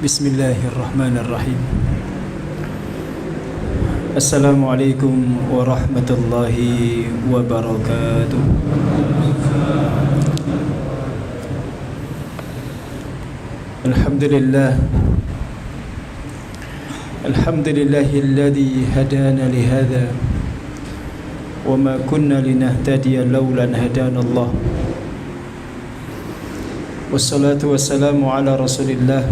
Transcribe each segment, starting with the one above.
Bismillahirrahmanirrahim. Assalamualaikum warahmatullahi wabarakatuh. Alhamdulillah. Alhamdulillahilladzi hadana lihadza wa ma kunna linahtadiya laula an hadana Allah. Wassalatu wassalamu ala Rasulillah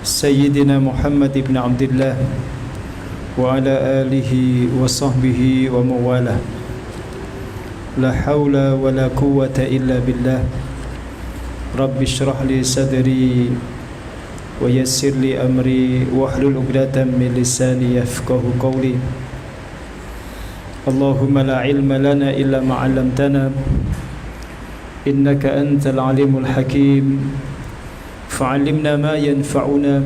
Sayyidina Muhammad ibn Abdullah wa ala alihi wa sahbihi wa mawalah. La hawla wa la quwwata illa billah. Rabbi shrah li sadri wa yassir li amri wahlul 'uqdatam min lisani yafqahu qawli. Allahumma la ilma lana illa ma 'allamtana innaka antal alimul hakim. Fa'allimna ma yanfa'una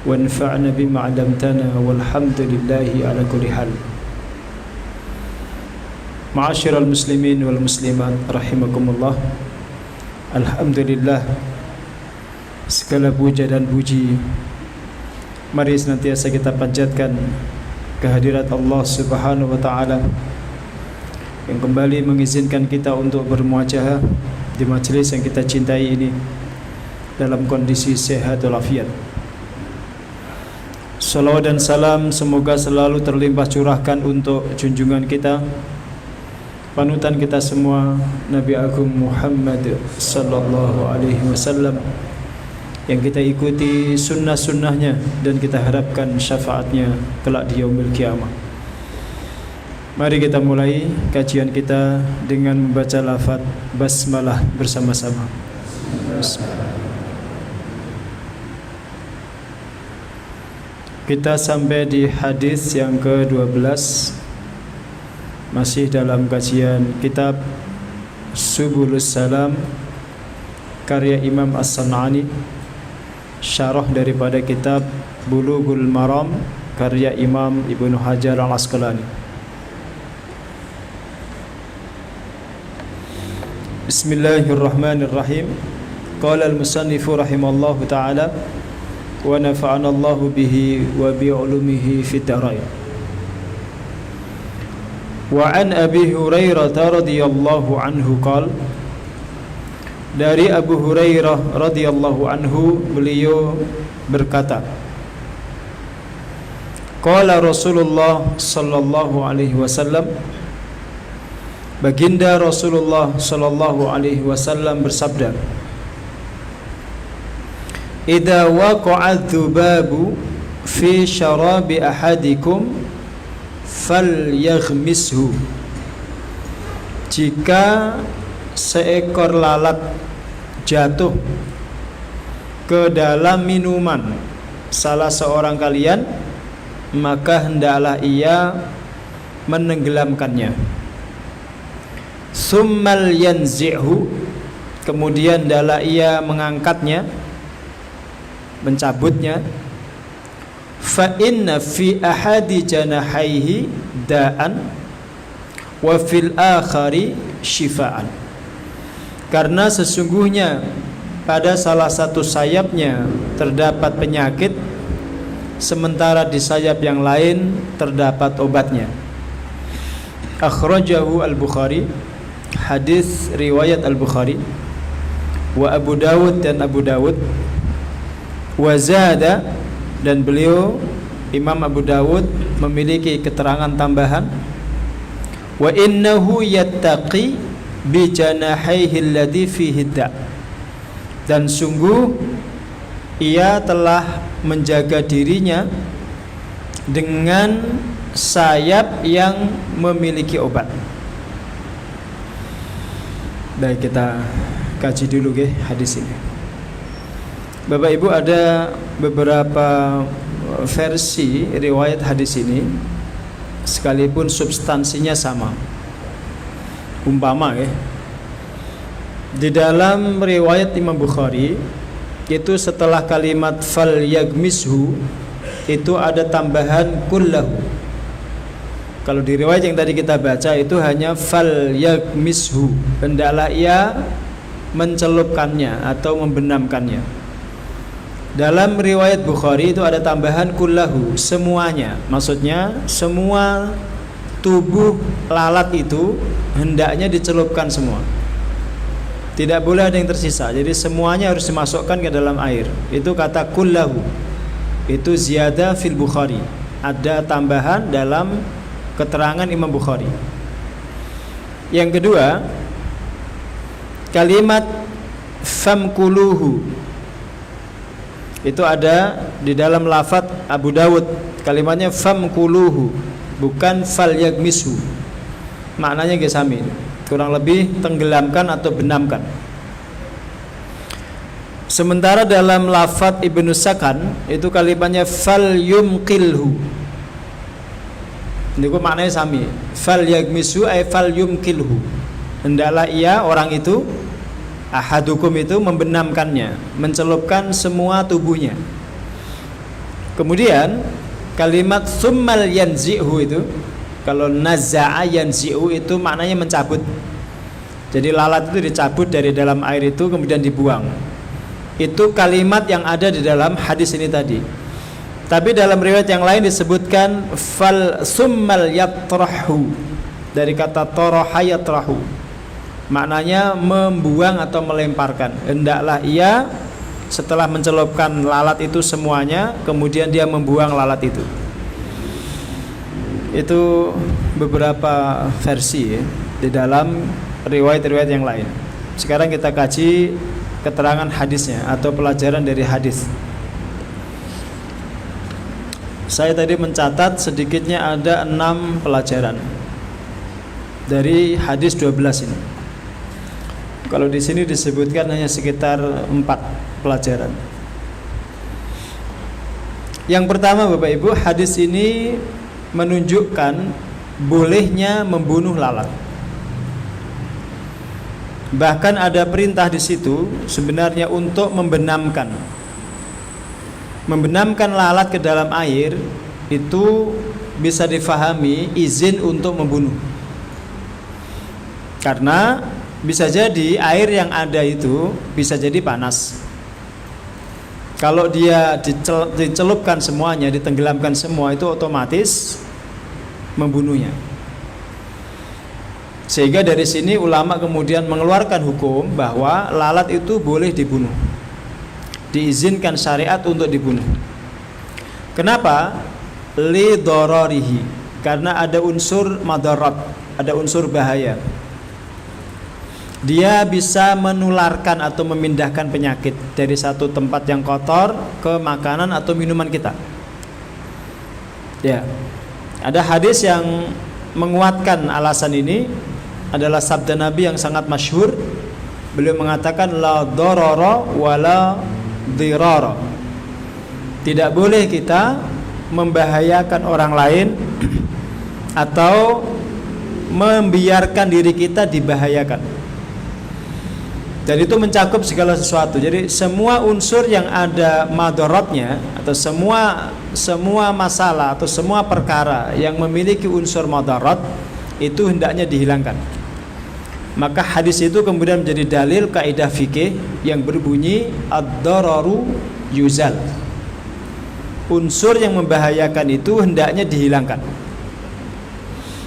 wanfa'na bima 'allamtana walhamdulillahi ala kulli hal. Ma'asyiral muslimin wal muslimat rahimakumullah. Alhamdulillah, segala puja dan puji mari senantiasa kita panjatkan kehadirat Allah Subhanahu wa taala yang kembali mengizinkan kita untuk bermuajahah di majelis yang kita cintai ini dalam kondisi sehat walafiat. Salawat dan salam semoga selalu terlimpah curahkan untuk junjungan kita, panutan kita semua, Nabi Agung Muhammad sallallahu alaihi wasallam, yang kita ikuti sunnah-sunnahnya dan kita harapkan syafaatnya kelak di yaumil qiyamah. Mari kita mulai kajian kita dengan membaca lafaz basmalah bersama-sama. Bismillah. Kita sampai di hadis yang ke-12, masih dalam kajian kitab Subulus Salam karya Imam As-San'ani, syarah daripada kitab Bulughul Maram karya Imam Ibnu Hajar Al-Asqalani. Bismillahirrahmanirrahim. Qala al-musannifu rahimallahu ta'ala wa nafa'ana Allahu bihi wa bi ulumihi fid dharain. Wa an Abi Hurairah radhiyallahu anhu qala, dari Abu Hurairah radhiyallahu anhu beliau berkata, qala Rasulullah sallallahu alaihi wasallam, baginda Rasulullah sallallahu alaihi wasallam bersabda, idza waqa'a dzubabu fi syarabi ahadikum falyaghmishu. Jika seekor lalat jatuh ke dalam minuman salah seorang kalian, maka hendaklah ia menenggelamkannya. Summal yanzi'hu, kemudian hendaklah ia mengangkatnya, mencabutnya. Fa inna fi ahadi janahaihi da'an wa fil akhari shifaan. Karena sesungguhnya pada salah satu sayapnya terdapat penyakit, sementara di sayap yang lain terdapat obatnya. Akhrajahu al-Bukhari, hadis riwayat al-Bukhari, wa Abu Dawud dan Abu Dawud, wa zada, dan beliau Imam Abu Dawud memiliki keterangan tambahan, wa innahu yattaqi bi janahaihi alladhi fihi da', dan sungguh ia telah menjaga dirinya dengan sayap yang memiliki obat. Baik, kita kaji dulu hadis ini. Bapak Ibu, ada beberapa versi riwayat hadis ini, sekalipun substansinya sama. Umpama di dalam riwayat Imam Bukhari itu setelah kalimat fal yagmishu itu ada tambahan kullahu. Kalau di riwayat yang tadi kita baca itu hanya fal yagmishu, hendaklah ia mencelupkannya atau membenamkannya. Dalam riwayat Bukhari itu ada tambahan kullahu, semuanya. Maksudnya semua tubuh lalat itu hendaknya dicelupkan semua. Tidak boleh ada yang tersisa. Jadi semuanya harus dimasukkan ke dalam air. Itu kata kullahu. Itu ziyadah fil Bukhari. Ada tambahan dalam keterangan Imam Bukhari. Yang kedua, kalimat famkuluhu itu ada di dalam lafaz Abu Dawud. Kalimatnya famkuluhu, bukan falyagmisu. Maknanya gesami, kurang lebih tenggelamkan atau benamkan. Sementara dalam lafaz Ibnu Sakan itu kalimatnya falyumqilhu. Ini maknanya sami. Falyagmisu ay falyumqilhu. Hendaklah ia, orang itu, ahadukum itu membenamkannya, mencelupkan semua tubuhnya. Kemudian kalimat tsummal yanzi'hu itu, kalau naza'a yanzi'u itu maknanya mencabut. Jadi lalat itu dicabut dari dalam air itu kemudian dibuang. Itu kalimat yang ada di dalam hadis ini tadi. Tapi dalam riwayat yang lain disebutkan fal tsummal yatrahu, dari kata taraha yatrahu. Maknanya membuang atau melemparkan. Hendaklah ia setelah mencelupkan lalat itu semuanya, kemudian dia membuang lalat itu. Itu beberapa versi ya, di dalam riwayat-riwayat yang lain. Sekarang kita kaji keterangan hadisnya atau pelajaran dari hadis. Saya tadi mencatat sedikitnya ada 6 pelajaran dari hadis 12 ini. Kalau di sini disebutkan hanya sekitar 4 pelajaran. Yang pertama Bapak Ibu, hadis ini menunjukkan bolehnya membunuh lalat. Bahkan ada perintah di situ sebenarnya untuk membenamkan lalat ke dalam air. Itu bisa difahami izin untuk membunuh. Karena bisa jadi air yang ada itu bisa jadi panas. Kalau dia dicelupkan semuanya, ditenggelamkan semua, itu otomatis membunuhnya. Sehingga dari sini ulama kemudian mengeluarkan hukum bahwa lalat itu boleh dibunuh, diizinkan syariat untuk dibunuh. Kenapa? Li dororihi, karena ada unsur madarat, ada unsur bahaya. Dia bisa menularkan atau memindahkan penyakit dari satu tempat yang kotor ke makanan atau minuman kita. Ya, ada hadis yang menguatkan alasan ini, adalah sabda Nabi yang sangat masyhur. Beliau mengatakan la darara wala dirara. Tidak boleh kita membahayakan orang lain atau membiarkan diri kita dibahayakan. Dan itu mencakup segala sesuatu. Jadi semua unsur yang ada madaratnya, atau semua masalah atau semua perkara yang memiliki unsur madarat, itu hendaknya dihilangkan. Maka hadis itu kemudian menjadi dalil kaidah fikih yang berbunyi ad-dararu yuzal. Unsur yang membahayakan itu hendaknya dihilangkan.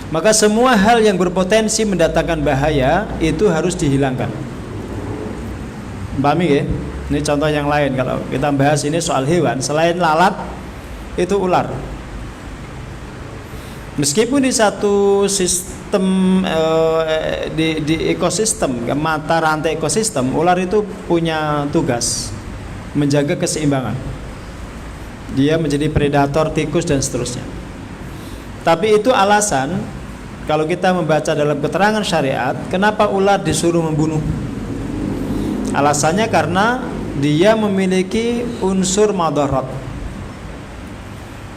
Maka semua hal yang berpotensi mendatangkan bahaya itu harus dihilangkan. Pahami ya? Ini contoh yang lain. Kalau kita bahas ini soal hewan, selain lalat itu ular. Meskipun di satu sistem di ekosistem, mata rantai ekosistem, ular itu punya tugas menjaga keseimbangan. Dia menjadi predator tikus dan seterusnya. Tapi itu alasan kalau kita membaca dalam keterangan syariat, kenapa ular disuruh membunuh? Alasannya karena dia memiliki unsur madarat.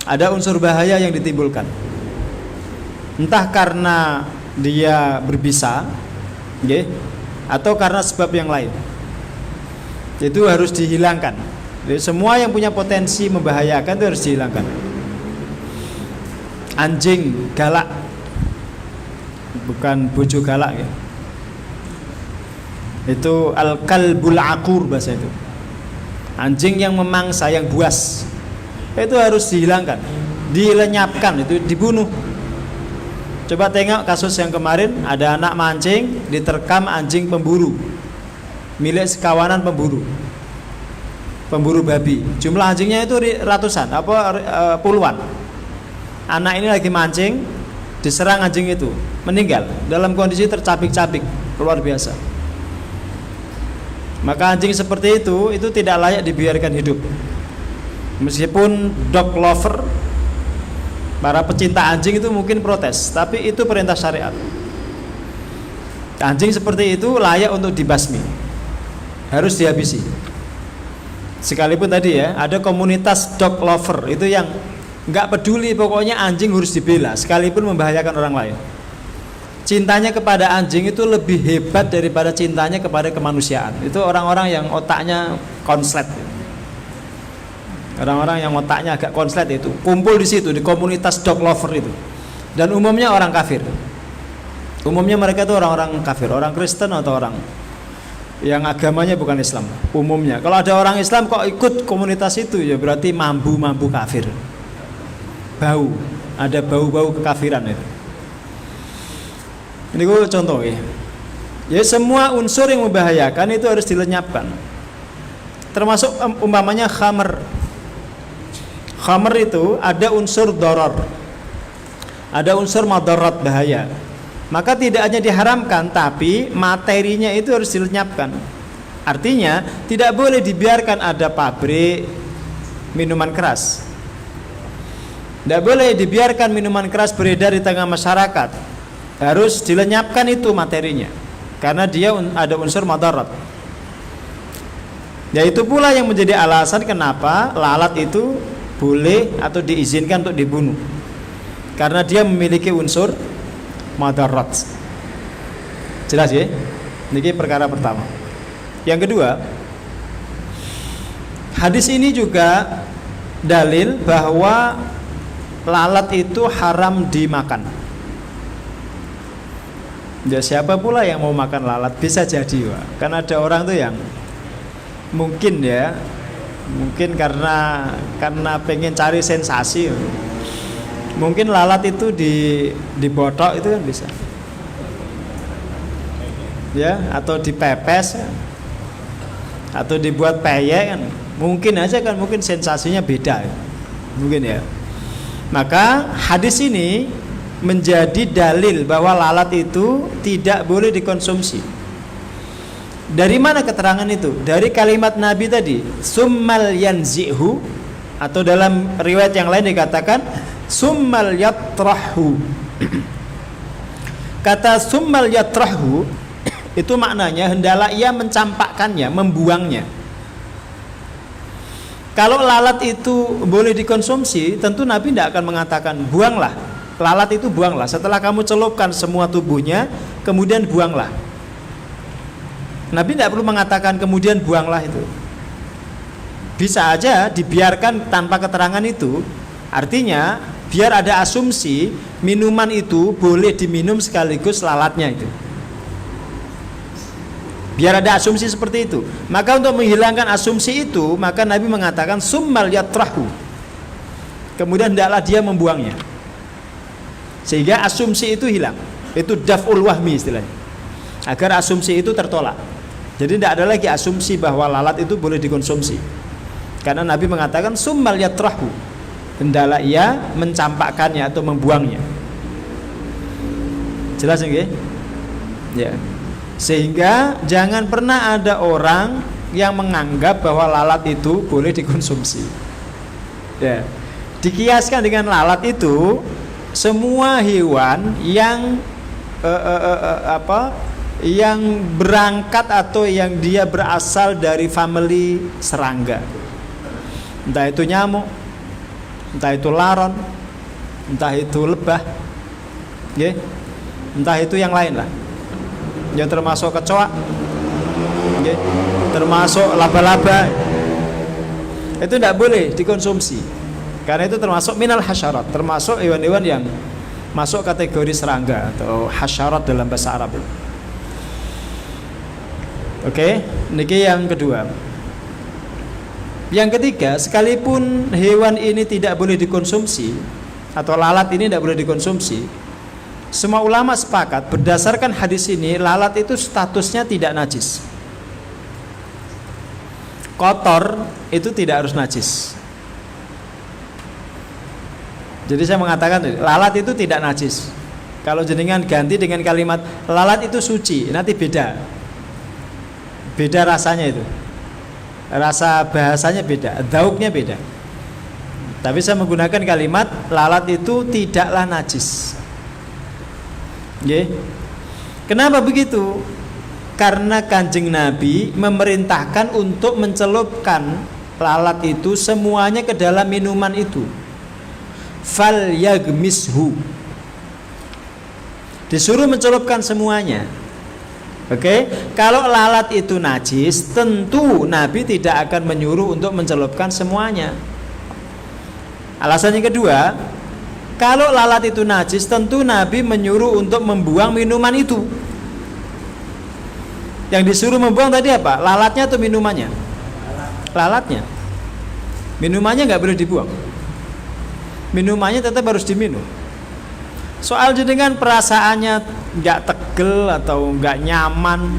Ada unsur bahaya yang ditimbulkan. Entah karena dia berbisa, atau karena sebab yang lain. Itu harus dihilangkan. Jadi semua yang punya potensi membahayakan itu harus dihilangkan. Anjing galak, bukan bojo galak ya. Itu al-kalbul aqur bahasa itu. Anjing yang memangsa, yang buas, itu harus dihilangkan, dilenyapkan, itu dibunuh. Coba tengok kasus yang kemarin, ada anak mancing diterkam anjing pemburu milik sekawanan pemburu babi. Jumlah anjingnya itu ratusan, puluhan. Anak ini lagi mancing, diserang anjing itu, meninggal dalam kondisi tercabik-cabik, luar biasa. Maka anjing seperti itu tidak layak dibiarkan hidup. Meskipun dog lover, para pecinta anjing itu mungkin protes, tapi itu perintah syariat. Anjing seperti itu layak untuk dibasmi, harus dihabisi. Sekalipun tadi ya, ada komunitas dog lover itu yang nggak peduli, pokoknya anjing harus dibela sekalipun membahayakan orang lain. Cintanya kepada anjing itu lebih hebat daripada cintanya kepada kemanusiaan. Itu orang-orang yang otaknya konslet. Orang-orang yang otaknya agak konslet itu kumpul di situ, di komunitas dog lover itu. Dan umumnya orang kafir. Umumnya mereka itu orang-orang kafir, orang Kristen atau orang yang agamanya bukan Islam. Umumnya. Kalau ada orang Islam kok ikut komunitas itu, ya berarti mambu kafir. Bau, ada bau-bau kekafiran itu. Ini gue contoh ya. Ya semua unsur yang membahayakan itu harus dilenyapkan. Termasuk umpamanya khamr. Khamr itu ada unsur doror, ada unsur madarat, bahaya. Maka tidak hanya diharamkan, tapi materinya itu harus dilenyapkan. Artinya tidak boleh dibiarkan ada pabrik minuman keras. Tidak boleh dibiarkan minuman keras beredar di tengah masyarakat. Harus dilenyapkan itu materinya, karena dia ada unsur madarat. Yaitu pula yang menjadi alasan kenapa lalat itu boleh atau diizinkan untuk dibunuh, karena dia memiliki unsur madarat. Jelas ya? Ini perkara pertama. Yang kedua, hadis ini juga dalil bahwa lalat itu haram dimakan. Ya siapa pula yang mau makan lalat? Bisa jadi, Pak. Karena ada orang tuh yang mungkin karena pengen cari sensasi. Mungkin lalat itu dibotok itu kan bisa. Ya, atau dipepes kan. Atau dibuat peyek kan. Mungkin aja kan, mungkin sensasinya beda. Mungkin ya. Maka hadis ini menjadi dalil bahwa lalat itu tidak boleh dikonsumsi. Dari mana keterangan itu? Dari kalimat Nabi tadi, summal yanzihu, atau dalam riwayat yang lain dikatakan summal yatrahu. Kata summal yatrahu itu maknanya hendaklah ia mencampakkannya, membuangnya. Kalau lalat itu boleh dikonsumsi, tentu Nabi tidak akan mengatakan buanglah. Lalat itu buanglah. Setelah kamu celupkan semua tubuhnya, kemudian buanglah. Nabi tidak perlu mengatakan kemudian buanglah itu. Bisa aja dibiarkan tanpa keterangan itu. Artinya biar ada asumsi minuman itu boleh diminum sekaligus lalatnya itu. Biar ada asumsi seperti itu. Maka untuk menghilangkan asumsi itu, maka Nabi mengatakan summal yatrahu. Kemudian hendaklah dia membuangnya, sehingga asumsi itu hilang. Itu daf'ul wahmi istilahnya, agar asumsi itu tertolak. Jadi tidak ada lagi asumsi bahwa lalat itu boleh dikonsumsi, karena Nabi mengatakan summal yatrahu, hendaklah ia mencampakkannya atau membuangnya. Jelas nggih? Ya. Sehingga jangan pernah ada orang yang menganggap bahwa lalat itu boleh dikonsumsi. Ya. Dikiaskan dengan lalat itu semua hewan yang yang berangkat atau yang dia berasal dari family serangga. Entah itu nyamuk, entah itu laron, entah itu lebah, ya, entah itu yang lain lah, yang termasuk kecoa, ya, termasuk laba-laba, itu tidak boleh dikonsumsi, karena itu termasuk minal hasyarat, termasuk hewan-hewan yang masuk kategori serangga atau hasyarat dalam bahasa Arab. Oke, niki yang kedua. Yang ketiga, sekalipun hewan ini tidak boleh dikonsumsi atau lalat ini tidak boleh dikonsumsi, semua ulama sepakat berdasarkan hadis ini lalat itu statusnya tidak najis. Kotor itu tidak harus najis. Jadi saya mengatakan lalat itu tidak najis. Kalau jenengan ganti dengan kalimat lalat itu suci, nanti beda rasanya itu. Rasa bahasanya beda, dauknya beda. Tapi saya menggunakan kalimat lalat itu tidaklah najis. Nggih. Kenapa begitu? Karena Kanjeng Nabi memerintahkan untuk mencelupkan lalat itu semuanya ke dalam minuman itu. Fal yagmishu. Disuruh mencelupkan semuanya. Oke, kalau lalat itu najis, tentu Nabi tidak akan menyuruh untuk mencelupkan semuanya. Alasan yang kedua, kalau lalat itu najis, tentu Nabi menyuruh untuk membuang minuman itu. Yang disuruh membuang tadi apa? Lalatnya atau minumannya? Lalatnya. Minumannya nggak boleh dibuang. Minumannya tetap harus diminum. Soal jenengan perasaannya nggak tegel atau nggak nyaman,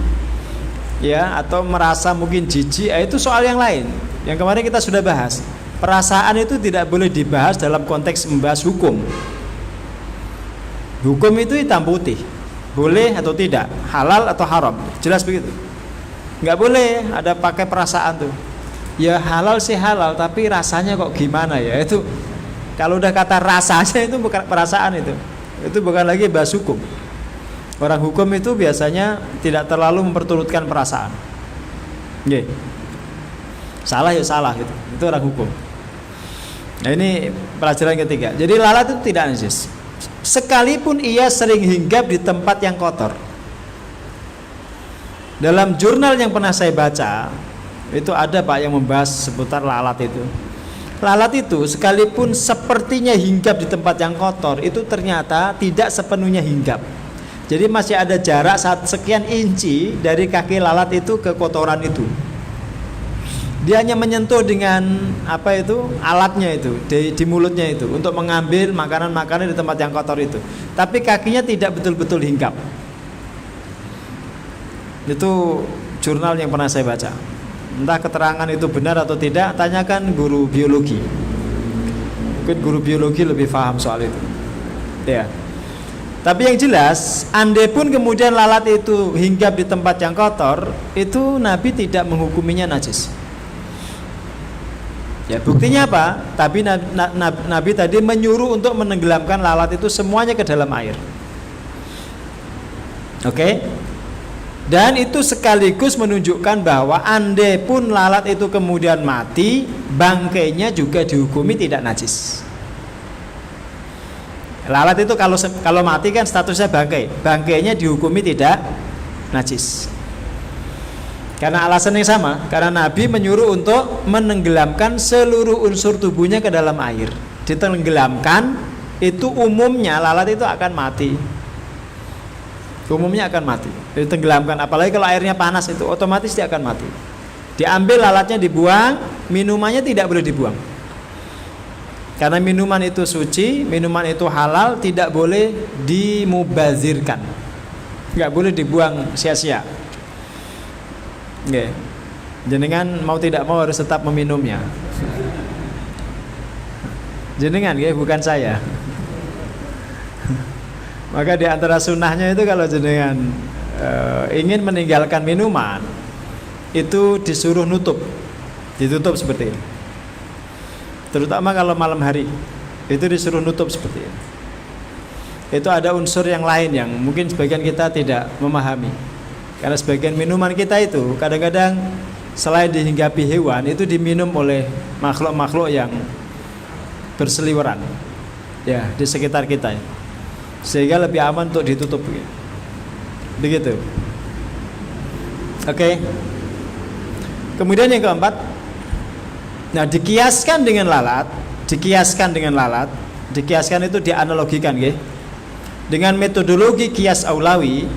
ya, atau merasa mungkin jijik, itu soal yang lain. Yang kemarin kita sudah bahas. Perasaan itu tidak boleh dibahas dalam konteks membahas hukum. Hukum itu hitam putih, boleh atau tidak, halal atau haram, jelas begitu. Nggak boleh ada pakai perasaan tuh. Ya halal sih halal, tapi rasanya kok gimana ya? Itu kalau udah kata rasanya itu bukan perasaan itu. Itu bukan lagi bahas hukum. Orang hukum itu biasanya tidak terlalu memperturutkan perasaan. Nggih. Salah ya salah gitu. Itu orang hukum. Nah, ini pelajaran ketiga. Jadi lalat itu tidak najis. Sekalipun ia sering hinggap di tempat yang kotor. Dalam jurnal yang pernah saya baca, itu ada Pak yang membahas seputar lalat itu. Lalat itu sekalipun sepertinya hinggap di tempat yang kotor, itu ternyata tidak sepenuhnya hinggap. Jadi masih ada jarak sekian inci dari kaki lalat itu ke kotoran itu. Dia hanya menyentuh dengan apa itu alatnya itu di mulutnya itu untuk mengambil makanan-makanan di tempat yang kotor itu. Tapi kakinya tidak betul-betul hinggap. Itu jurnal yang pernah saya baca. Entah keterangan itu benar atau tidak, tanyakan guru biologi. Mungkin guru biologi lebih paham soal itu. Ya. Tapi yang jelas, andai pun kemudian lalat itu hinggap di tempat yang kotor, itu Nabi tidak menghukuminya najis. Ya, buktinya apa? Tapi Nabi tadi menyuruh untuk menenggelamkan lalat itu semuanya ke dalam air. Oke? Dan itu sekaligus menunjukkan bahwa andai pun lalat itu kemudian mati, bangkainya juga dihukumi tidak najis. Lalat itu kalau mati kan statusnya bangkai, bangkainya dihukumi tidak najis. Karena alasan yang sama, karena Nabi menyuruh untuk menenggelamkan seluruh unsur tubuhnya ke dalam air. Ditenggelamkan, itu umumnya lalat itu akan mati. Umumnya akan mati. Ditenggelamkan, apalagi kalau airnya panas itu otomatis dia akan mati. Diambil lalatnya dibuang, minumannya tidak boleh dibuang. Karena minuman itu suci, minuman itu halal, tidak boleh dimubazirkan. Enggak boleh dibuang sia-sia. Nggih. Jenengan mau tidak mau harus tetap meminumnya. Jenengan nggih, bukan saya. Maka di antara sunnahnya itu kalau jenengan ingin meninggalkan minuman, itu disuruh ditutup seperti ini. Terutama kalau malam hari, itu disuruh nutup seperti ini. Itu ada unsur yang lain yang mungkin sebagian kita tidak memahami. Karena sebagian minuman kita itu kadang-kadang selain dihinggapi hewan, itu diminum oleh makhluk-makhluk yang berseliweran ya di sekitar kita, sehingga lebih aman untuk ditutup begitu. Oke. Kemudian yang keempat, nah dikiaskan dengan lalat, dikiaskan itu dianalogikan dengan metodologi kias aulawi.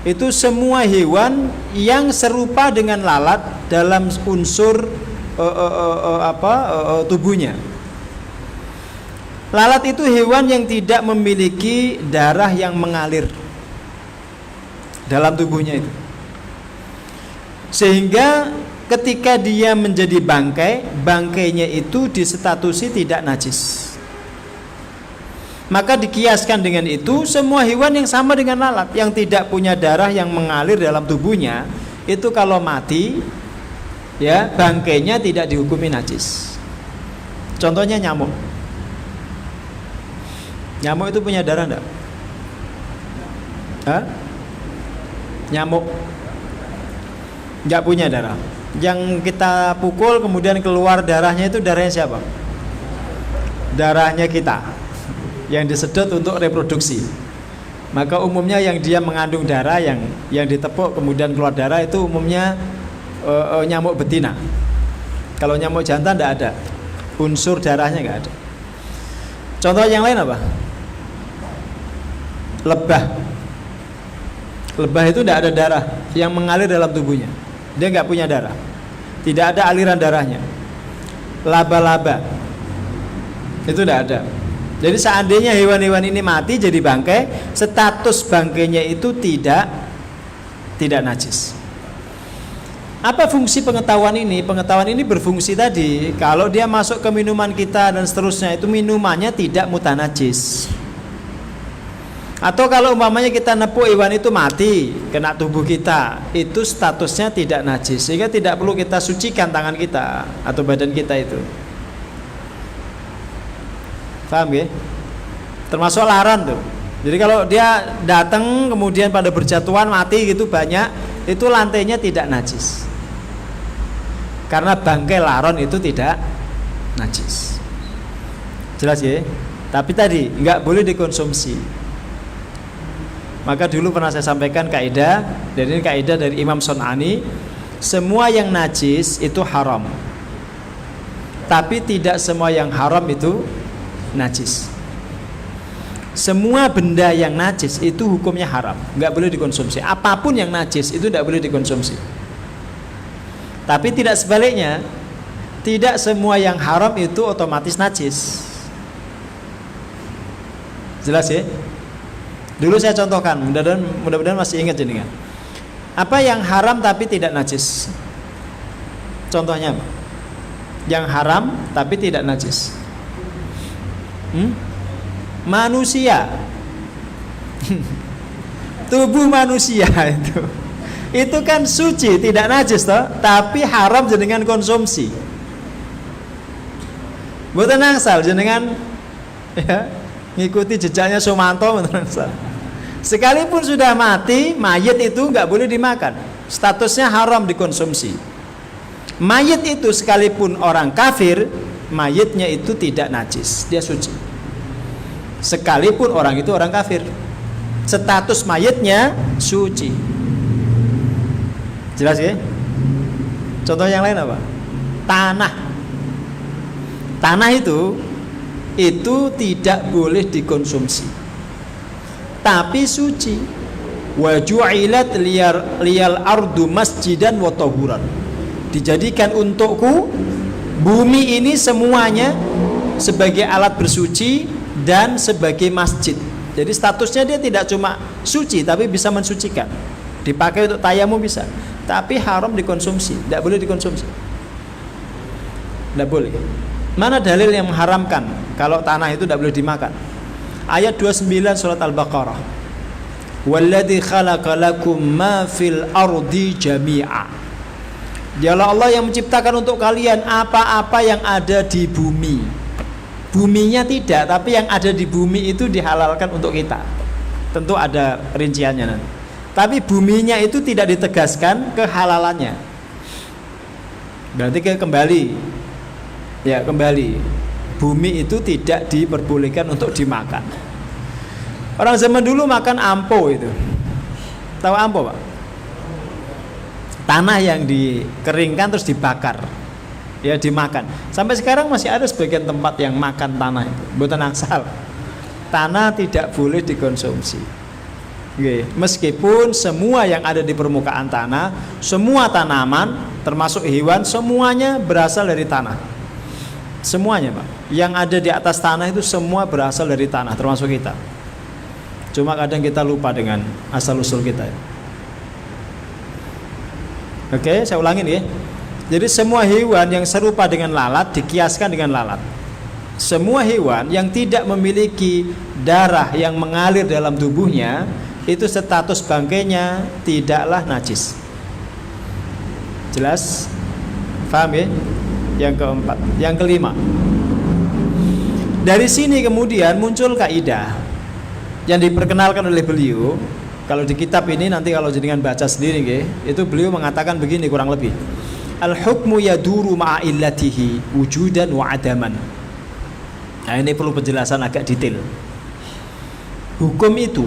Itu semua hewan yang serupa dengan lalat dalam unsur tubuhnya. Lalat itu hewan yang tidak memiliki darah yang mengalir dalam tubuhnya itu. Sehingga ketika dia menjadi bangkai, bangkainya itu disestatusi tidak najis. Maka dikiaskan dengan itu, semua hewan yang sama dengan lalat, yang tidak punya darah yang mengalir dalam tubuhnya, itu kalau mati, ya bangkainya tidak dihukumi najis. Contohnya nyamuk. Nyamuk itu punya darah enggak? Hah? Nyamuk enggak punya darah. Yang kita pukul kemudian keluar darahnya itu darahnya siapa? Darahnya kita, yang disedot untuk reproduksi. Maka umumnya yang dia mengandung darah, yang ditepuk kemudian keluar darah itu umumnya nyamuk betina. Kalau nyamuk jantan tidak ada, unsur darahnya nggak ada. Contoh yang lain apa? Lebah. Lebah itu tidak ada darah yang mengalir dalam tubuhnya. Dia nggak punya darah, tidak ada aliran darahnya. Laba-laba itu tidak ada. Jadi seandainya hewan-hewan ini mati jadi bangkai, status bangkainya itu tidak najis. Apa fungsi pengetahuan ini? Pengetahuan ini berfungsi tadi, kalau dia masuk ke minuman kita dan seterusnya, itu minumannya tidak mutanajis. Atau kalau umpamanya kita nepuk hewan itu mati, kena tubuh kita, itu statusnya tidak najis, sehingga tidak perlu kita sucikan tangan kita atau badan kita itu. Paham ya? Termasuk laran tuh. Jadi kalau dia datang kemudian pada berjatuhan mati gitu banyak, itu lantainya tidak najis. Karena bangkai laron itu tidak najis. Jelas ya? Tapi tadi nggak boleh dikonsumsi. Maka dulu pernah saya sampaikan kaidah, dan ini kaidah dari Imam Sun'ani, semua yang najis itu haram. Tapi tidak semua yang haram itu najis. Semua benda yang najis itu hukumnya haram, nggak boleh dikonsumsi. Apapun yang najis itu tidak boleh dikonsumsi. Tapi tidak sebaliknya, tidak semua yang haram itu otomatis najis. Jelas ya? Dulu saya contohkan, mudah-mudahan masih ingat jenengan. Apa yang haram tapi tidak najis? Contohnya apa? Yang haram tapi tidak najis. Manusia. Tubuh manusia itu kan suci, tidak najis toh, tapi haram jenengan konsumsi. Mboten angsal jenengan ya ngikuti jejaknya Sumanto, mboten angsal. Sekalipun sudah mati, mayit itu nggak boleh dimakan, statusnya haram dikonsumsi. Mayit itu sekalipun orang kafir, mayitnya itu tidak najis, dia suci. Sekalipun orang itu orang kafir, status mayitnya suci. Jelas ya? Contoh yang lain apa? Tanah. Tanah itu tidak boleh dikonsumsi, tapi suci. Wa ju'ilat liyal ardu masjidan wa tahuran. Dijadikan untukku bumi ini semuanya sebagai alat bersuci dan sebagai masjid. Jadi statusnya dia tidak cuma suci tapi bisa mensucikan. Dipakai untuk tayamum bisa, tapi haram dikonsumsi, tidak boleh dikonsumsi. Tidak boleh. Mana dalil yang mengharamkan kalau tanah itu tidak boleh dimakan? Ayat 29 surat Al-Baqarah. Walladzi khalaqa lakum ma fil ardi jami'a. Dialah Allah yang menciptakan untuk kalian apa-apa yang ada di bumi. Buminya tidak, tapi yang ada di bumi itu dihalalkan untuk kita. Tentu ada rinciannya nanti. Tapi buminya itu tidak ditegaskan kehalalannya. Berarti kembali. Ya, kembali. Bumi itu tidak diperbolehkan untuk dimakan. Orang zaman dulu makan ampo itu. Tahu ampo, Pak? Tanah yang dikeringkan terus dibakar. Ya, dimakan. Sampai sekarang masih ada sebagian tempat yang makan tanah itu. Mboten angsal. Tanah tidak boleh dikonsumsi. Oke. Meskipun semua yang ada di permukaan tanah, semua tanaman termasuk hewan, semuanya berasal dari tanah. Semuanya, Pak. Yang ada di atas tanah itu semua berasal dari tanah, termasuk kita. Cuma kadang kita lupa dengan asal-usul kita. Oke, saya ulangin ya. Jadi semua hewan yang serupa dengan lalat dikiaskan dengan lalat. Semua hewan yang tidak memiliki darah yang mengalir dalam tubuhnya, itu status bangkainya tidaklah najis. Jelas? Paham ya? Yang keempat. Yang kelima, dari sini kemudian muncul kaidah yang diperkenalkan oleh beliau. Kalau di kitab ini nanti kalau jenengan baca sendiri itu beliau mengatakan begini kurang lebih. Al-hukmu yaduru ma'a illatihi wujudan wa adaman. Nah, ini perlu penjelasan agak detail. Hukum itu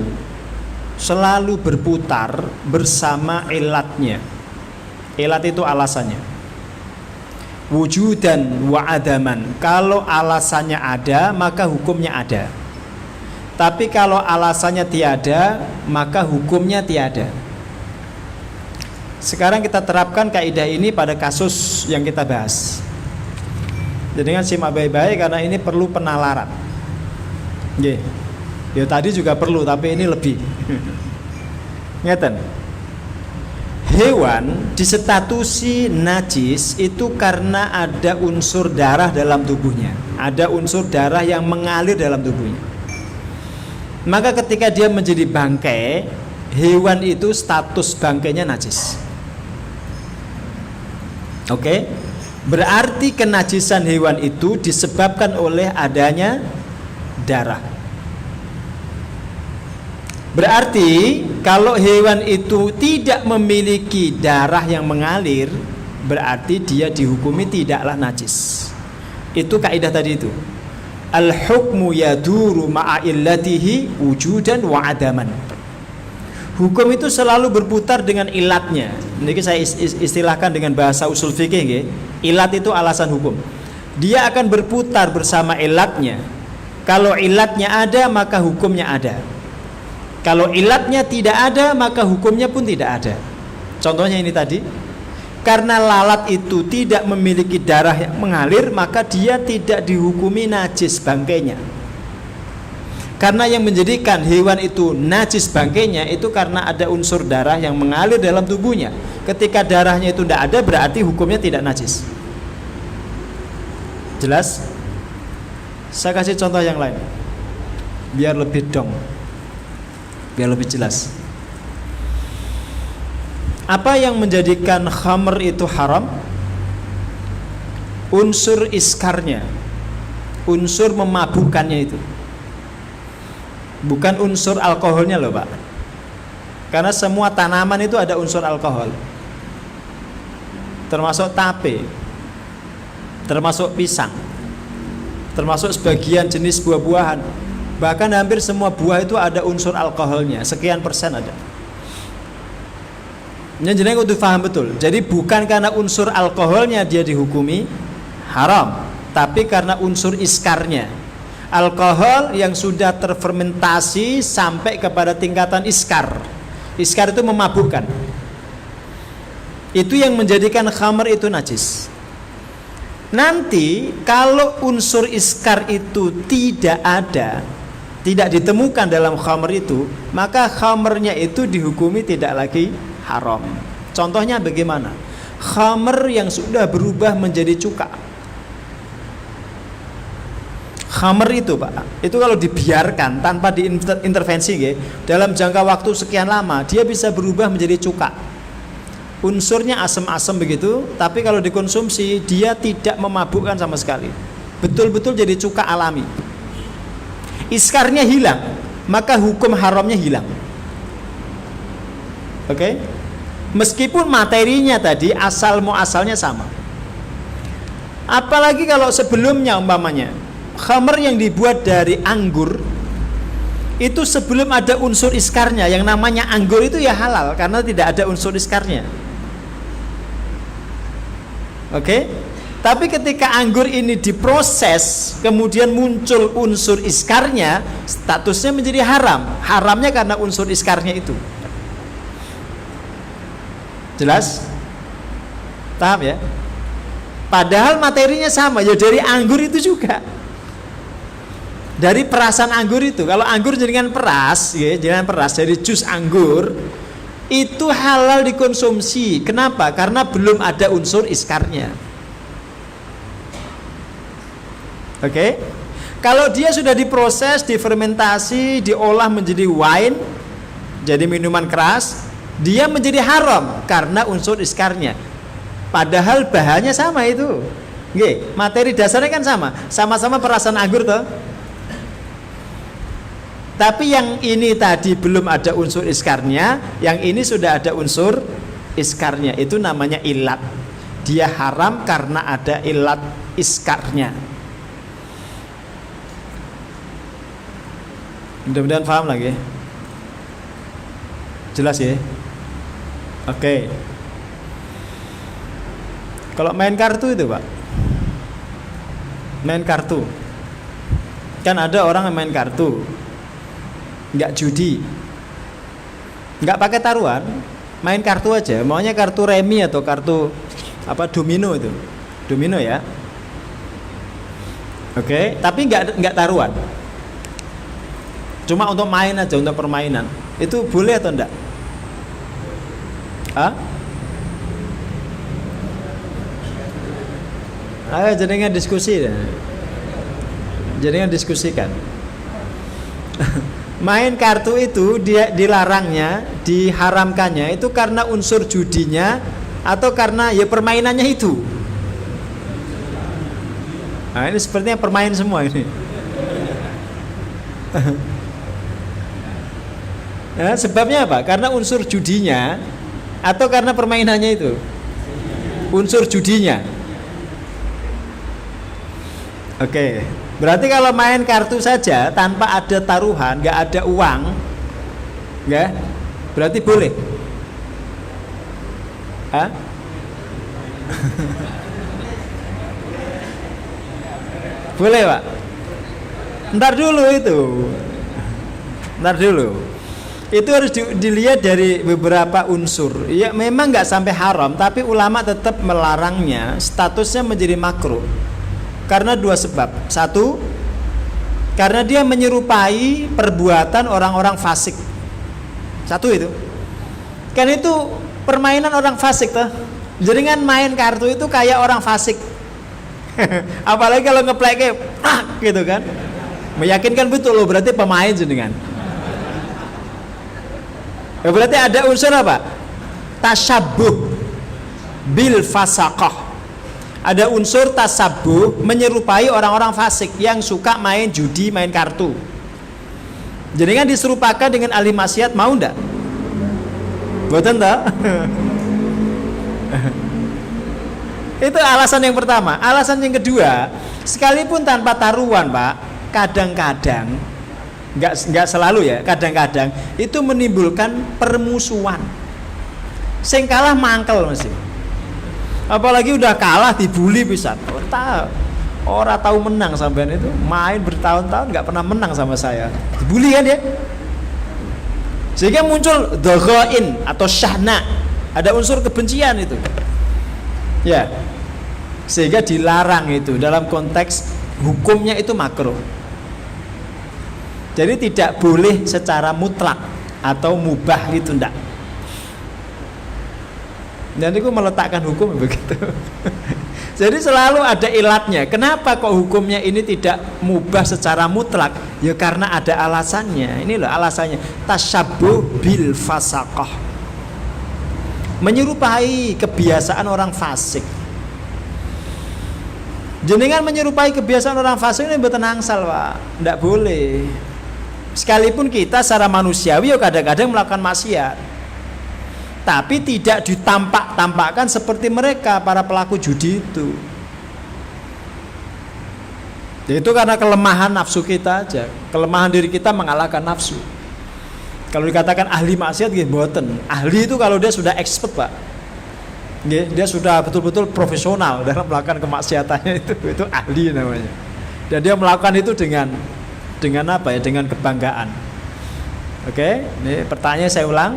selalu berputar bersama ilatnya. Ilat itu alasannya. Wujudan wa adaman. Kalau alasannya ada, maka hukumnya ada. Tapi kalau alasannya tiada, maka hukumnya tiada. Sekarang kita terapkan kaidah ini pada kasus yang kita bahas. Jadi dengan simak baik-baik karena ini perlu penalaran. Nggih. Ya tadi juga perlu, tapi ini lebih. Ngeten. Hewan disetatusi najis itu karena ada unsur darah dalam tubuhnya. Ada unsur darah yang mengalir dalam tubuhnya. Maka ketika dia menjadi bangkai, hewan itu status bangkainya najis. Oke? Berarti kenajisan hewan itu disebabkan oleh adanya darah. Berarti kalau hewan itu tidak memiliki darah yang mengalir, berarti dia dihukumi tidaklah najis. Itu kaidah tadi itu. Al-hukmu yaduru ma'a illatihi wujudan wa adaman. Hukum itu selalu berputar dengan ilatnya. Ini saya istilahkan dengan bahasa usul fikih nggih. Ilat itu alasan hukum. Dia akan berputar bersama ilatnya. Kalau ilatnya ada, maka hukumnya ada. Kalau ilatnya tidak ada, maka hukumnya pun tidak ada. Contohnya ini tadi. Karena lalat itu tidak memiliki darah yang mengalir, maka dia tidak dihukumi najis bangkainya. Karena yang menjadikan hewan itu najis bangkainya itu karena ada unsur darah yang mengalir dalam tubuhnya. Ketika darahnya itu tidak ada, berarti hukumnya tidak najis. Jelas? Saya kasih contoh yang lain biar lebih dong, biar lebih jelas. Apa yang menjadikan khamr itu haram? Unsur iskarnya, unsur memabukkannya itu, bukan unsur alkoholnya loh Pak. Karena semua tanaman itu ada unsur alkohol, termasuk tape, termasuk pisang, termasuk sebagian jenis buah-buahan. Bahkan hampir semua buah itu ada unsur alkoholnya, sekian persen ada. Yang jenenge kudu paham betul. Jadi bukan karena unsur alkoholnya dia dihukumi haram, tapi karena unsur iskarnya. Alkohol yang sudah terfermentasi sampai kepada tingkatan iskar. Iskar itu memabukkan. Itu yang menjadikan khamr itu najis. Nanti kalau unsur iskar itu tidak ada, tidak ditemukan dalam khamr itu, maka khamrnya itu dihukumi tidak lagi haram. Contohnya bagaimana? Khamr yang sudah berubah menjadi cuka. Khamr itu Pak, itu kalau dibiarkan tanpa diintervensi dalam jangka waktu sekian lama, dia bisa berubah menjadi cuka. Unsurnya asam-asam begitu, tapi kalau dikonsumsi dia tidak memabukkan sama sekali. Betul-betul jadi cuka alami. Iskarnya hilang, maka hukum haramnya hilang. Oke? Meskipun materinya tadi asal muasalnya sama. Apalagi kalau sebelumnya umpamanya khamr yang dibuat dari anggur itu sebelum ada unsur iskarnya, yang namanya anggur itu ya halal karena tidak ada unsur iskarnya. Oke? Tapi ketika anggur ini diproses kemudian muncul unsur iskarnya, statusnya menjadi haram. Haramnya karena unsur iskarnya itu. Jelas? Paham ya? Padahal materinya sama, ya dari anggur itu juga. Dari perasan anggur itu, kalau anggur jenengan peras, ya, jenengan peras dari jus anggur, itu halal dikonsumsi. Kenapa? Karena belum ada unsur iskarnya. Oke? Kalau dia sudah diproses, difermentasi, diolah menjadi wine, jadi minuman keras, dia menjadi haram karena unsur iskarnya. Padahal bahannya sama itu. Nggih, materi dasarnya kan sama. Sama-sama perasan anggur toh. Tapi yang ini tadi belum ada unsur iskarnya, yang ini sudah ada unsur iskarnya. Itu namanya ilat. Dia haram karena ada ilat iskarnya. Mudah-mudahan paham lagi. Jelas ya? Oke. Kalau main kartu itu Pak, main kartu, kan ada orang yang main kartu, nggak judi, nggak pakai taruhan, main kartu aja, maunya kartu remi atau kartu apa domino itu, domino ya, oke, tapi nggak taruhan, cuma untuk main aja, untuk permainan, itu boleh atau enggak? Hah? Ayo jadinya diskusi ya. Jadinya diskusikan. Main kartu itu dia dilarangnya, diharamkannya itu karena unsur judinya atau karena ya permainannya itu. Nah, ini sepertinya permain semua ini. Nah, sebabnya apa? Karena unsur judinya atau karena permainannya itu? Unsur judinya. Oke, berarti kalau main kartu saja tanpa ada taruhan, nggak ada uang, nggak, berarti boleh. Hah? Boleh Pak? Ntar dulu itu, ntar dulu. Itu harus dilihat dari beberapa unsur. Ya memang nggak sampai haram, tapi ulama tetap melarangnya. Statusnya menjadi makruh. Karena dua sebab. Satu, karena dia menyerupai perbuatan orang-orang fasik. Satu itu. Kan itu permainan orang fasik tuh. Jadi kan main kartu itu kayak orang fasik. Apalagi kalau ngeplay gitu kan. Meyakinkan betul loh, berarti pemain jenengan. Ya, berarti ada unsur apa? Tasyabuh bil fasaqah. Ada unsur tasabuh menyerupai orang-orang fasik yang suka main judi, main kartu. Jadi kan diserupakan dengan ahli maksiat, mau ndak? Boten tak? Itu alasan yang pertama. Alasan yang kedua, sekalipun tanpa taruhan Pak, kadang-kadang, nggak selalu ya, kadang-kadang itu menimbulkan permusuhan. Sing kalah mangkel masih. Apalagi udah kalah dibully pisan. Orang tahu menang sampean itu, main bertahun-tahun nggak pernah menang sama saya. Dibully kan dia. Sehingga muncul dhaghain atau syahna. Ada unsur kebencian itu. Ya. Sehingga dilarang itu dalam konteks hukumnya itu makruh. Jadi tidak boleh secara mutlak atau mubah itu enggak. Dan itu meletakkan hukum begitu. Jadi selalu ada ilatnya. Kenapa kok hukumnya ini tidak mubah secara mutlak? Ya karena ada alasannya. Ini loh alasannya. Tasyabuh bil fasaqah. Menyerupai kebiasaan orang fasik. Jenengan menyerupai kebiasaan orang fasik ini mboten angsal, Pak. Ndak boleh. Sekalipun kita secara manusiawi ya kadang-kadang melakukan maksiat. Tapi tidak ditampak-tampakkan seperti mereka para pelaku judi itu. Itu karena kelemahan nafsu kita aja. Kelemahan diri kita mengalahkan nafsu. Kalau dikatakan ahli maksiat gitu, mboten. Ahli itu kalau dia sudah expert, Pak. Dia sudah betul-betul profesional dalam melakukan kemaksiatannya itu ahli namanya. Dan dia melakukan itu dengan apa ya? Dengan kebanggaan. Oke, ini pertanyaan saya ulang.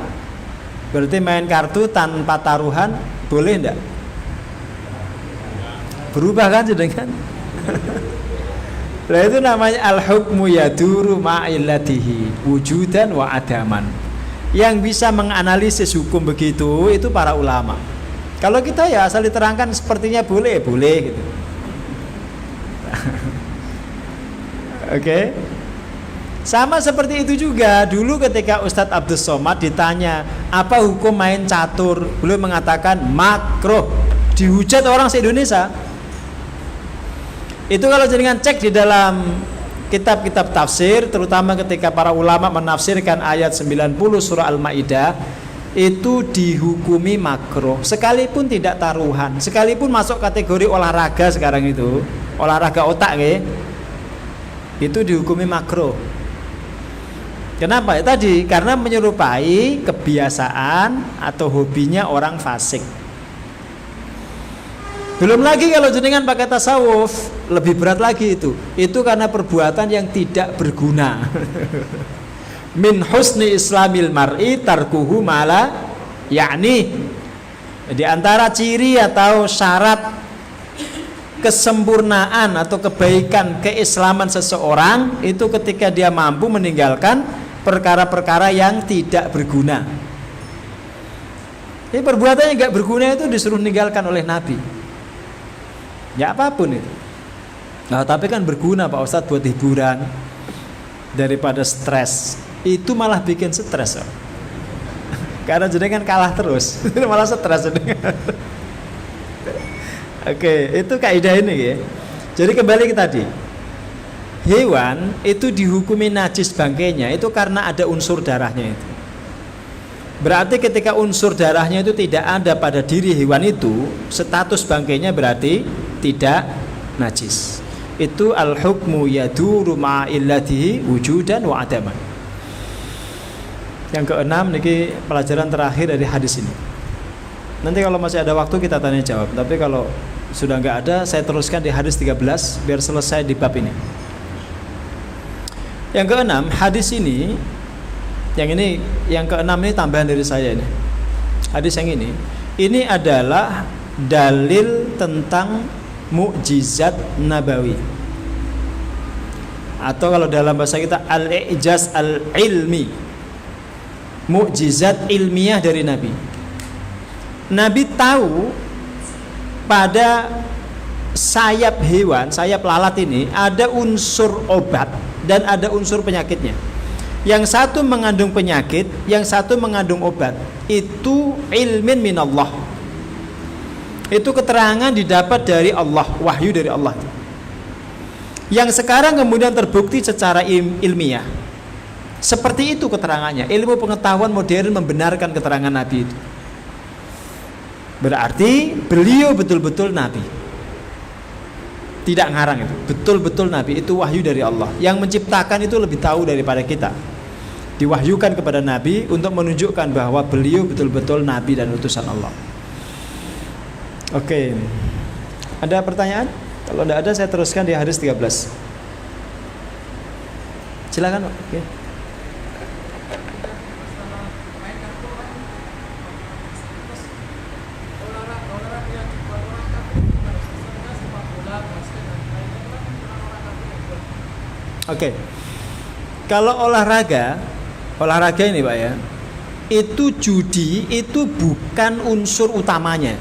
Berarti main kartu tanpa taruhan boleh enggak? Berubah kan jenengan? Lah itu namanya al-hukmu yaduru ma'illatihi wujudan wa adaman. Yang bisa menganalisis hukum begitu itu para ulama. Kalau kita ya asal diterangkan sepertinya boleh gitu. Oke. Sama seperti itu juga dulu ketika Ustadz Abdus Somad ditanya apa hukum main catur, beliau mengatakan makruh. Dihujat orang se-Indonesia. Itu kalau jenengan cek di dalam kitab-kitab tafsir, terutama ketika para ulama menafsirkan ayat 90 surah Al-Maidah, itu dihukumi makruh, sekalipun tidak taruhan, sekalipun masuk kategori olahraga sekarang itu, olahraga otak itu dihukumi makruh. Kenapa? Ya tadi, karena menyerupai kebiasaan atau hobinya orang fasik. Belum lagi kalau jenengan pakai tasawuf, lebih berat lagi itu. Itu karena perbuatan yang tidak berguna. Min husni islamil mar'i tarkuhu mala yakni, di antara ciri atau syarat kesempurnaan atau kebaikan keislaman seseorang itu ketika dia mampu meninggalkan perkara-perkara yang tidak berguna. Ini perbuatan yang tidak berguna itu disuruh meninggalkan oleh Nabi. Ya apapun itu. Nah, tapi kan berguna Pak Ustadz buat hiburan daripada stres. Itu malah bikin stres. Karena jenengan kalah terus, malah stres jenengan. Oke, itu kaidah ini ya. Jadi kembali ke tadi. Hewan itu dihukumi najis bangkainya itu karena ada unsur darahnya itu. Berarti ketika unsur darahnya itu tidak ada pada diri hewan itu, status bangkainya berarti tidak najis. Itu al-hukmu yaduru ma'illatihi wujudan wa adaman. Yang keenam niki pelajaran terakhir dari hadis ini. Nanti kalau masih ada waktu kita tanya jawab. Tapi kalau sudah nggak ada, saya teruskan di hadis 13 biar selesai di bab ini. Yang keenam, hadis ini, yang keenam ini tambahan dari saya ini. Hadis yang ini adalah dalil tentang mukjizat nabawi. Atau kalau dalam bahasa kita al-i'jaz al-ilmi. Mukjizat ilmiah dari Nabi. Nabi tahu pada sayap hewan, sayap lalat ini ada unsur obat dan ada unsur penyakitnya. Yang satu mengandung penyakit, yang satu mengandung obat. Itu ilmin minallah. Itu keterangan didapat dari Allah, wahyu dari Allah. Yang sekarang kemudian terbukti secara ilmiah. Seperti itu keterangannya. Ilmu pengetahuan modern membenarkan keterangan Nabi itu. Berarti beliau betul-betul Nabi. Tidak ngarang itu. Betul-betul Nabi, itu wahyu dari Allah. Yang menciptakan itu lebih tahu daripada kita. Diwahyukan kepada Nabi untuk menunjukkan bahwa beliau betul-betul Nabi dan utusan Allah. Oke. Ada pertanyaan? Kalau tidak ada, saya teruskan di hadis 13. Silakan. Oke. Oke. Kalau olahraga ini Pak ya, itu judi itu bukan unsur utamanya.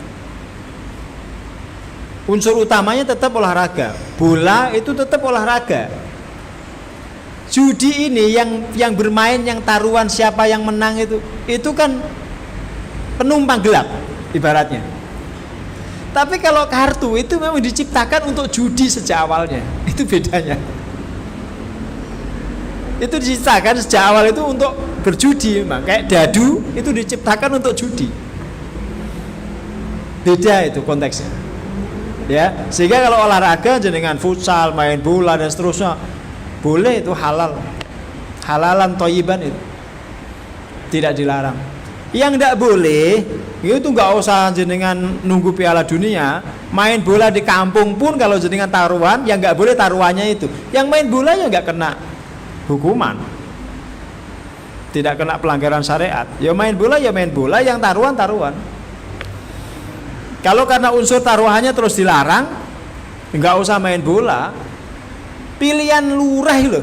Unsur utamanya tetap olahraga. Bola itu tetap olahraga. Judi ini yang bermain, yang taruhan siapa yang menang itu kan penumpang gelap ibaratnya. Tapi kalau kartu itu memang diciptakan untuk judi sejak awalnya. Itu bedanya. Itu diciptakan sejak awal itu untuk berjudi. Kayak dadu itu diciptakan untuk judi. Beda itu konteksnya. Ya, sehingga kalau olahraga jenengan futsal, main bola dan seterusnya boleh, itu halal. Halalan thayyiban itu. Tidak dilarang. Yang tidak boleh itu nggak usah jenengan nunggu Piala Dunia, main bola di kampung pun kalau jenengan taruhan, yang nggak boleh taruhannya itu. Yang main bola ya nggak kena hukuman, tidak kena pelanggaran syariat. Ya main bola, yang taruhan. Kalau karena unsur taruhannya terus dilarang, Enggak usah main bola. Pilihan lurah lho.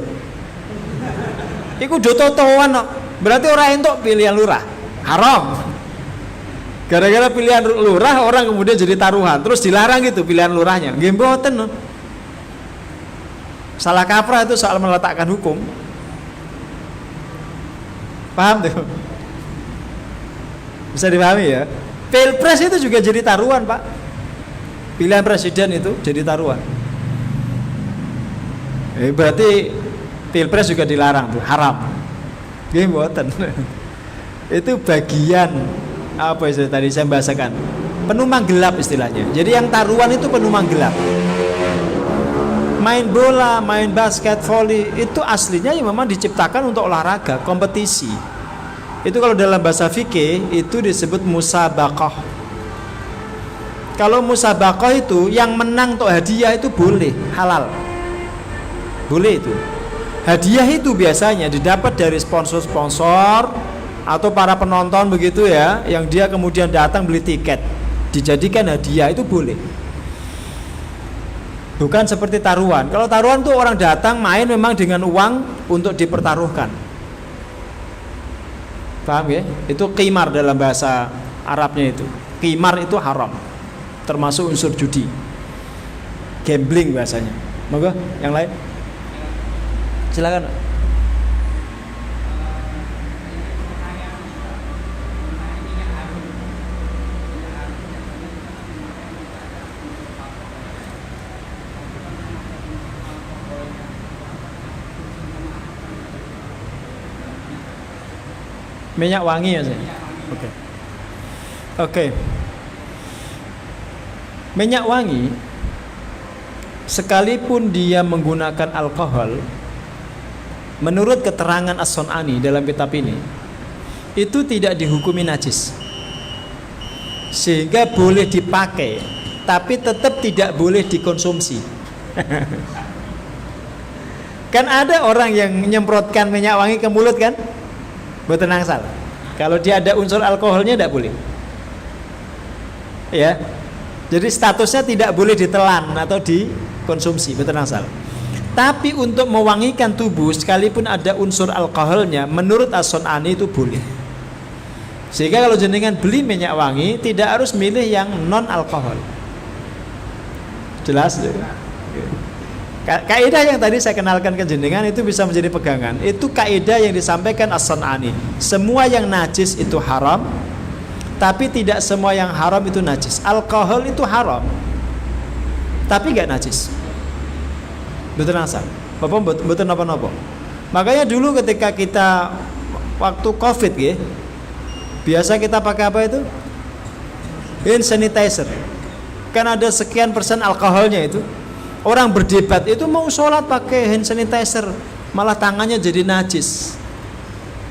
Iku do totoan kok. Berarti ora entuk pilihan lurah. Haram. Gara-gara pilihan lurah orang kemudian jadi taruhan, terus dilarang gitu pilihan lurahnya. Nggih mboten. Salah kaprah itu soal meletakkan hukum. Paham tuh? Bisa dipahami ya? Pilpres itu juga jadi taruhan, Pak. Pilihan presiden itu jadi taruhan. Berarti Pilpres juga dilarang tuh, haram. Nggih mboten. Itu bagian apa istilah tadi saya bahasakan? Penumpang gelap istilahnya. Jadi yang taruhan itu penumpang gelap. Main bola, main basket, volley itu aslinya ya memang diciptakan untuk olahraga, kompetisi. Itu kalau dalam bahasa fikih itu disebut musabaqah. Kalau musabaqah itu yang menang untuk hadiah itu boleh, halal. Boleh itu. Hadiah itu biasanya didapat dari sponsor-sponsor atau para penonton begitu ya, yang dia kemudian datang beli tiket, dijadikan hadiah, itu boleh. Bukan seperti taruhan. Kalau taruhan tuh orang datang main memang dengan uang untuk dipertaruhkan. Paham ya? Itu qimar dalam bahasa Arabnya itu. Qimar itu haram. Termasuk unsur judi. Gambling bahasanya. Moga yang lain. Silakan. Minyak wangi ya sih. Oke. Oke. Minyak wangi sekalipun dia menggunakan alkohol, menurut keterangan As-Sun'ani dalam kitab ini, itu tidak dihukumi najis. Sehingga boleh dipakai, tapi tetap tidak boleh dikonsumsi. Kan ada orang yang menyemprotkan minyak wangi ke mulut kan? Boten angsal. Kalau dia ada unsur alkoholnya tidak boleh. Ya. Jadi statusnya tidak boleh ditelan atau dikonsumsi, boten angsal. Tapi untuk mewangikan tubuh sekalipun ada unsur alkoholnya, menurut As-Sun'ani itu boleh. Sehingga kalau jenengan beli minyak wangi tidak harus milih yang non alkohol. Jelas? Kaidah yang tadi saya kenalkan ke jenengan itu bisa menjadi pegangan. Itu kaidah yang disampaikan As-Sun'ani. Semua yang najis itu haram, tapi tidak semua yang haram itu najis. Alkohol itu haram, tapi gak najis. Betul asal. Betul napa-napa. Makanya dulu ketika kita waktu Covid ya, biasa kita pakai apa itu? Hand sanitizer. Kan ada sekian persen alkoholnya itu. Orang berdebat itu mau sholat pakai hand sanitizer, malah tangannya jadi najis.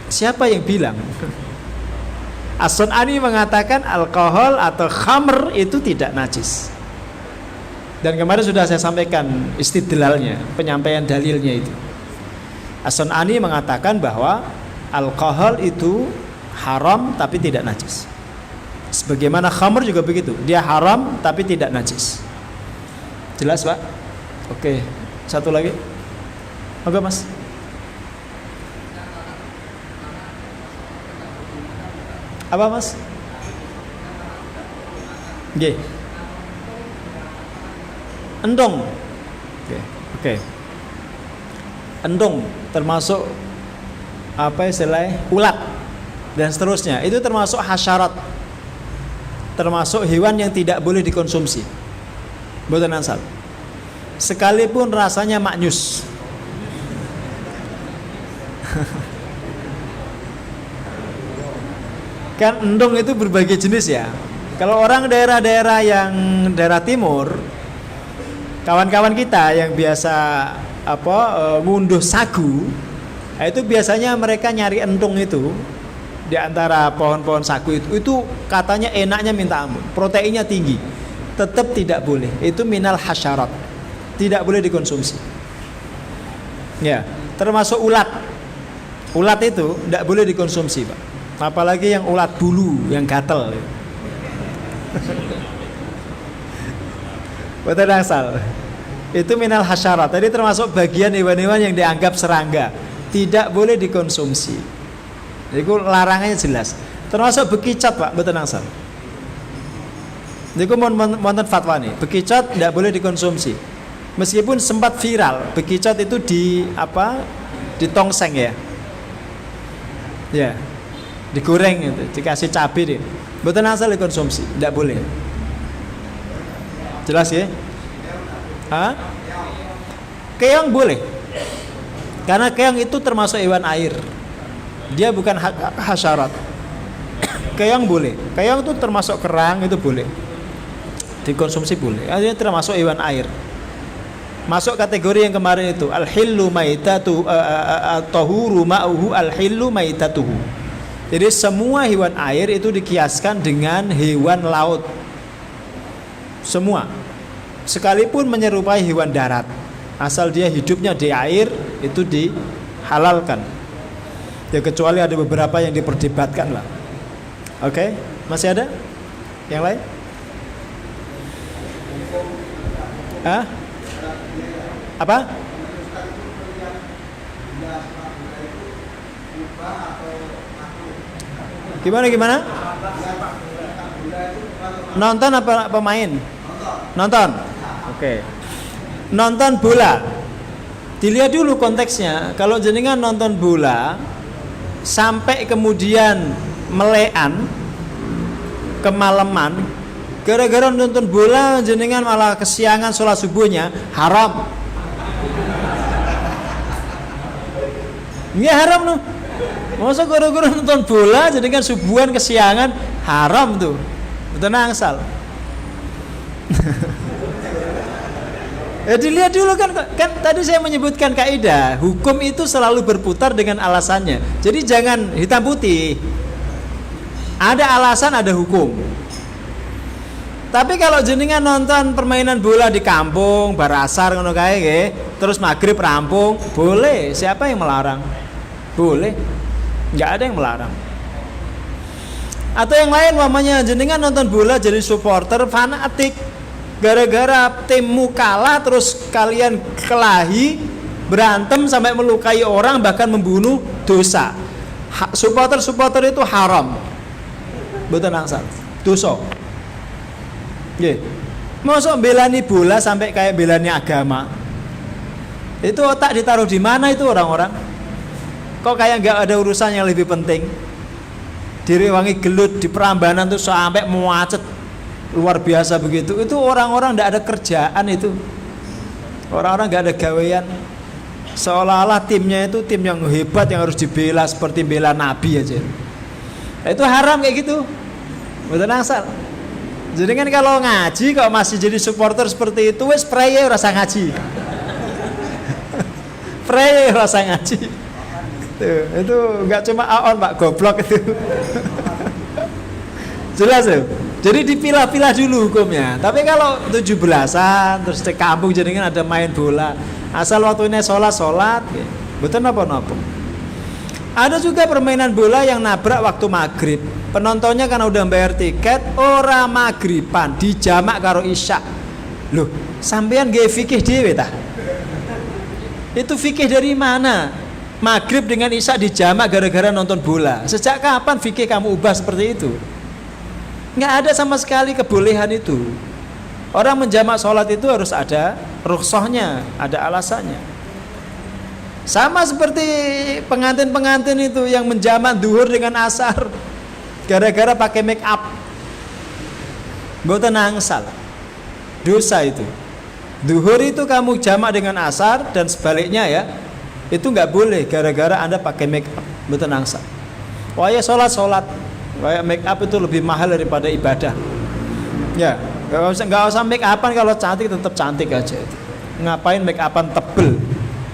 Siapa yang bilang? As-Sun'ani mengatakan alkohol atau khamr itu tidak najis. Dan kemarin sudah saya sampaikan istidlalnya, penyampaian dalilnya itu. As-Sun'ani mengatakan bahwa alkohol itu haram tapi tidak najis. Sebagaimana khamr juga begitu, dia haram tapi tidak najis. Jelas Pak? Oke, satu lagi. Oke Mas. Apa Mas? Oke. Endong. Oke. Endong termasuk apa istilahnya? Ulat dan seterusnya. Itu termasuk hasyarat. Termasuk hewan yang tidak boleh dikonsumsi. Mboten ansal. Sekalipun rasanya maknyus. Kan endong itu berbagai jenis ya. Kalau orang daerah-daerah yang daerah timur, kawan-kawan kita yang biasa ngunduh sagu, itu biasanya mereka nyari endong itu di antara pohon-pohon sagu itu katanya enaknya minta ampun, proteinnya tinggi. Tetap tidak boleh. Itu minal hasyarat. Tidak boleh dikonsumsi. Ya, termasuk ulat. Ulat itu tidak boleh dikonsumsi, Pak. Apalagi yang ulat bulu, yang gatel. Betul asal. Itu minal hasyarat. Tadi termasuk bagian hewan-hewan yang dianggap serangga. Tidak boleh dikonsumsi. Itu larangannya jelas. Termasuk bekicot, Pak, mboten angsal. Niku wonten fatwa nih, bekicot tidak boleh dikonsumsi. Meskipun sempat viral, bekicot itu ditongseng ya. Ya. Digoreng itu, dikasih cabai deh. Mboten angsal dikonsumsi, tidak boleh. Jelas ya? Keong boleh. Karena keong itu termasuk hewan air. Dia bukan hasyarat. Keong boleh. Keong itu termasuk kerang, itu boleh. Dikonsumsi boleh. Artinya termasuk hewan air. Masuk kategori yang kemarin itu al-hillu maitatu tahuru ma'uhu al-hillu maitatuhu. Jadi semua hewan air itu dikiaskan dengan hewan laut. Semua. Sekalipun menyerupai hewan darat, asal dia hidupnya di air, itu dihalalkan. Ya kecuali ada beberapa yang diperdebatkan lah. Oke, masih ada? Yang lain? Apa? Gimana? Nonton apa pemain? Nonton. Oke. Nonton bola. Dilihat dulu konteksnya. Kalau jenengan nonton bola sampai kemudian melean kemalaman, gara-gara nonton bola jenengan malah kesiangan sholat subuhnya, haram. Ini haram loh. Masa gara-gara nonton bola jenengan subuhan kesiangan, haram tuh. Betul angsal. Dilihat dulu kan tadi saya menyebutkan kaidah hukum itu selalu berputar dengan alasannya. Jadi jangan hitam putih. Ada alasan, ada hukum. Tapi kalau jenengan nonton permainan bola di kampung, barasar ngono kae nggih, terus maghrib rampung, boleh. Siapa yang melarang? Boleh. Enggak ada yang melarang. Atau yang lain umpamanya jenengan nonton bola jadi supporter fanatik. Gara-gara timmu kalah terus kalian kelahi, berantem sampai melukai orang bahkan membunuh, dosa. Supporter itu haram. Betul angsal. Dosa. Nggih. Mosok belani bola sampai kayak belani agama. Itu otak ditaruh di mana itu orang-orang? Kok kayak nggak ada urusan yang lebih penting? Direwangi gelut di Prambanan tuh sampai macet luar biasa begitu. Itu orang-orang tidak ada kerjaan itu. Orang-orang nggak ada gawean. Seolah-olah timnya itu tim yang hebat yang harus dibela seperti bela Nabi aja. Itu haram kayak gitu. Betul asal. Jadi kan kalau ngaji kok masih jadi supporter seperti itu, wes preye rasa ngaji. Preye rasa ngaji. Tuh, itu nggak cuma aon Pak, goblok itu. Jelas tuh. Jadi dipilah-pilah dulu hukumnya. Tapi kalau 17-an terus di kampung jadi kan ada main bola, asal waktunya sholat, betul napa-napa. Ada juga permainan bola yang nabrak waktu maghrib. Penontonnya karena udah bayar tiket, ora maghriban, dijamak karo isya. Loh, sampean nggih fikih dhewe ta? Itu fikih dari mana? Maghrib dengan isya dijamak gara-gara nonton bola. Sejak kapan fikih kamu ubah seperti itu? Nggak ada sama sekali kebolehan itu. Orang menjamak sholat itu harus ada rukhsahnya, ada alasannya. Sama seperti pengantin-pengantin itu yang menjamak duhur dengan asar gara-gara pakai make up. Mboten angsal. Dosa itu. Duhur itu kamu jamak dengan asar dan sebaliknya ya. Itu nggak boleh gara-gara Anda pakai make up. Mboten angsal. Wah ya sholat. Kayak make up itu lebih mahal daripada ibadah. Ya, nggak usah make upan, kalau cantik tetap cantik aja. Ngapain make upan tebel?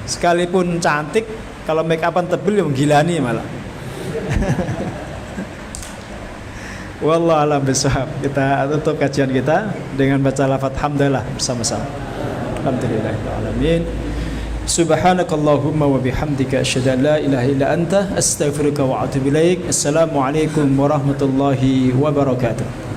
Sekalipun cantik, kalau make upan tebel ya menggilani malah. Wallahu a'lam bishawab. Kita tutup kajian kita dengan baca lafaz hamdalah bersama-sama. Alhamdulillahil alamin. Subhanakallahumma wa bihamdika asyhadu an la ilaha illa anta astaghfiruka wa atubu ilaik. Assalamualaikum warahmatullahi wabarakatuh.